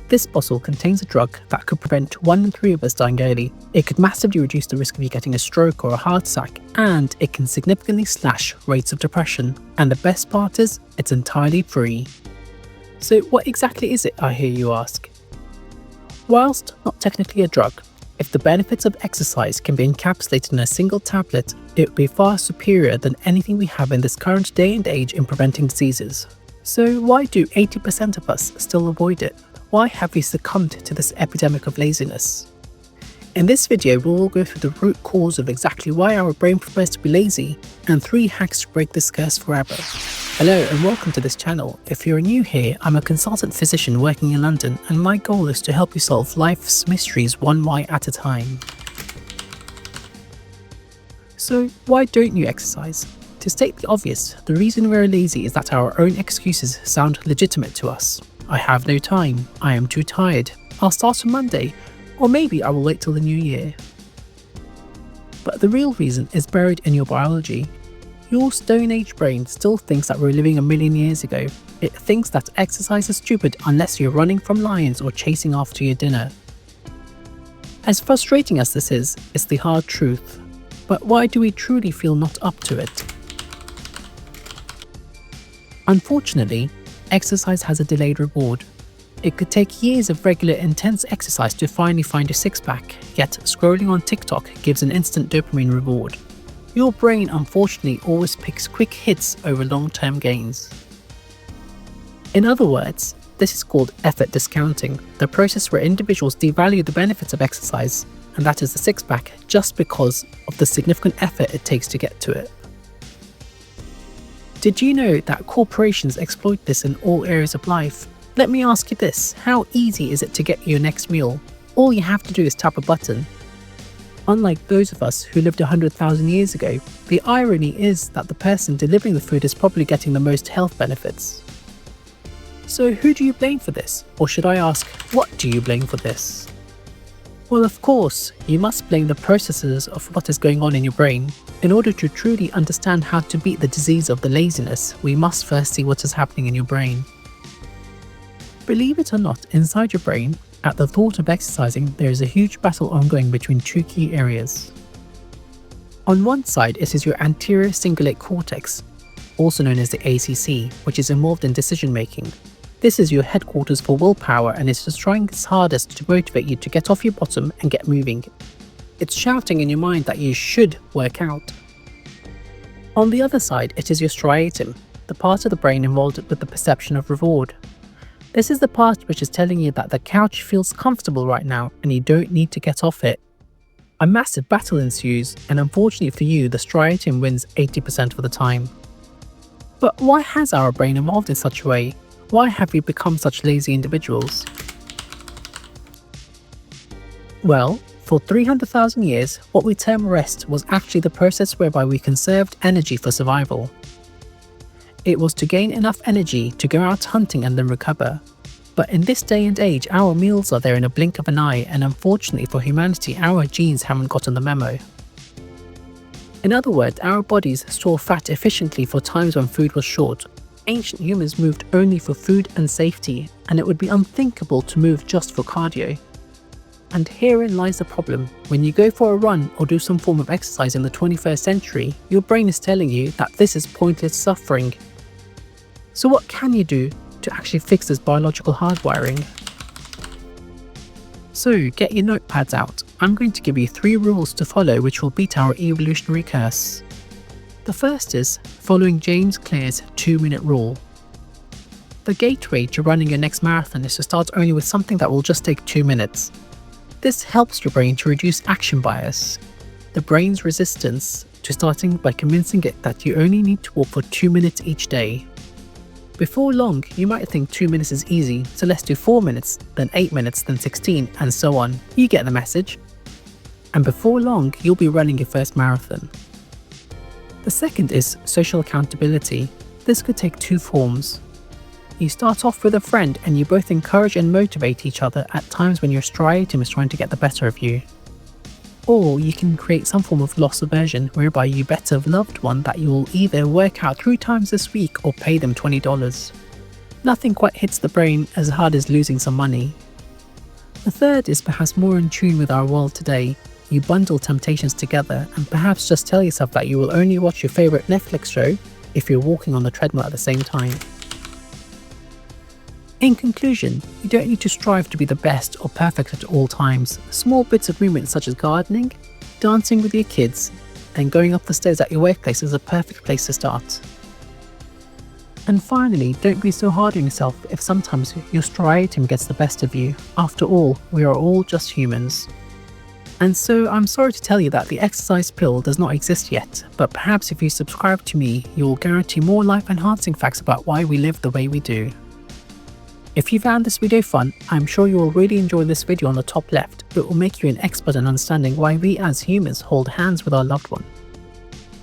This bottle contains a drug that could prevent 1 in 3 of us dying early. It could massively reduce the risk of you getting a stroke or a heart attack, and it can significantly slash rates of depression. And the best part is, it's entirely free. So what exactly is it, I hear you ask? Whilst not technically a drug, if the benefits of exercise can be encapsulated in a single tablet, it would be far superior than anything we have in this current day and age in preventing diseases. So why do 80% of us still avoid it? Why have we succumbed to this epidemic of laziness? In this video, we will go through the root cause of exactly why our brain prefers to be lazy and 3 hacks to break this curse forever. Hello and welcome to this channel. If you're new here, I'm a consultant physician working in London, and my goal is to help you solve life's mysteries one why at a time. So why don't you exercise? To state the obvious, the reason we're lazy is that our own excuses sound legitimate to us. I have no time, I am too tired, I'll start on Monday, or maybe I will wait till the new year. But the real reason is buried in your biology. Your Stone Age brain still thinks that we're living a million years ago. It thinks that exercise is stupid unless you're running from lions or chasing after your dinner. As frustrating as this is, it's the hard truth. But why do we truly feel not up to it? Unfortunately, exercise has a delayed reward. It could take years of regular intense exercise to finally find a six-pack, yet scrolling on TikTok gives an instant dopamine reward. Your brain unfortunately always picks quick hits over long-term gains. In other words, this is called effort discounting, the process where individuals devalue the benefits of exercise, and that is the six-pack, just because of the significant effort it takes to get to it. Did you know that corporations exploit this in all areas of life? Let me ask you this, how easy is it to get your next meal? All you have to do is tap a button. Unlike those of us who lived 100,000 years ago, the irony is that the person delivering the food is probably getting the most health benefits. So who do you blame for this? Or should I ask, what do you blame for this? Well, of course, you must blame the processes of what is going on in your brain. In order to truly understand how to beat the disease of the laziness, we must first see what is happening in your brain. Believe it or not, inside your brain, at the thought of exercising, there is a huge battle ongoing between 2 key areas. On one side, it is your anterior cingulate cortex, also known as the ACC, which is involved in decision making. This is your headquarters for willpower, and it's just trying its hardest to motivate you to get off your bottom and get moving. It's shouting in your mind that you should work out. On the other side, it is your striatum, the part of the brain involved with the perception of reward. This is the part which is telling you that the couch feels comfortable right now and you don't need to get off it. A massive battle ensues, and unfortunately for you, the striatum wins 80% of the time. But why has our brain evolved in such a way? Why have we become such lazy individuals? Well, for 300,000 years, what we term rest was actually the process whereby we conserved energy for survival. It was to gain enough energy to go out hunting and then recover. But in this day and age, our meals are there in a blink of an eye, and unfortunately for humanity, our genes haven't gotten the memo. In other words, our bodies store fat efficiently for times when food was short. Ancient humans moved only for food and safety, and it would be unthinkable to move just for cardio. And herein lies the problem. When you go for a run or do some form of exercise in the 21st century, your brain is telling you that this is pointless suffering. So what can you do to actually fix this biological hardwiring? So get your notepads out. I'm going to give you 3 rules to follow which will beat our evolutionary curse. The first is following James Clear's 2-minute rule. The gateway to running your next marathon is to start only with something that will just take 2 minutes. This helps your brain to reduce action bias, the brain's resistance to starting by convincing it that you only need to walk for 2 minutes each day. Before long, you might think 2 minutes is easy, so let's do 4 minutes, then 8 minutes, then 16, and so on. You get the message. And before long, you'll be running your first marathon. The second is social accountability. This could take 2 forms. You start off with a friend and you both encourage and motivate each other at times when your striatum is trying to get the better of you. Or you can create some form of loss aversion whereby you bet a loved one that you will either work out 3 times this week or pay them $20. Nothing quite hits the brain as hard as losing some money. The third is perhaps more in tune with our world today. You bundle temptations together and perhaps just tell yourself that you will only watch your favourite Netflix show if you're walking on the treadmill at the same time. In conclusion, you don't need to strive to be the best or perfect at all times. Small bits of movement such as gardening, dancing with your kids, and going up the stairs at your workplace is a perfect place to start. And finally, don't be so hard on yourself if sometimes your striatum gets the best of you. After all, we are all just humans. And so I'm sorry to tell you that the exercise pill does not exist yet, but perhaps if you subscribe to me, you will guarantee more life-enhancing facts about why we live the way we do. If you found this video fun, I'm sure you will really enjoy this video on the top left. It will make you an expert in understanding why we as humans hold hands with our loved one.